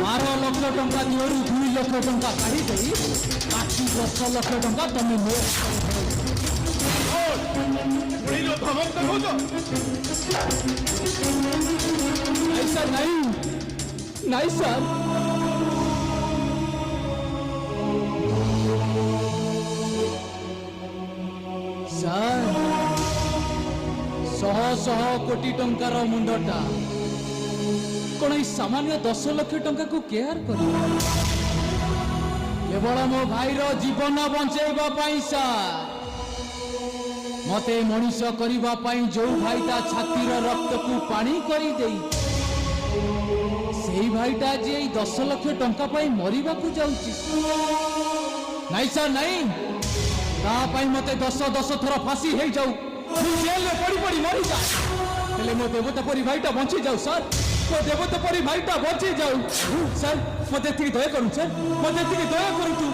बारह लक्ष टंका दिवरू 2 लक्ष टंका काढ़ी देई बाकी 10 लक्ष टंका तमे मो ऐसा नहीं नहीं सर सर 100 कोटी टंकार मुंडटा कौन सामान्य 10 लक्ष टंका को केयर कर केवल मो भाई जीवन बंचेबा पाई सर मते मनीष करिबा पाई जो भाईटा छातीर रक्त को पानी करी देई सेही भाईटा जे 10 लक्ष टंका पाई मरिबा को जाउची नहीं सर नहीं ता पाई मते 10 थर फांसी हे जाऊ जेल में पड़ी पड़ी मरी जा हेले मो देवता परी भाईटा बंची जाऊ सर मो देवता परी भाईटा बंची जाऊ सर मते दया करू सर मते दया करू तू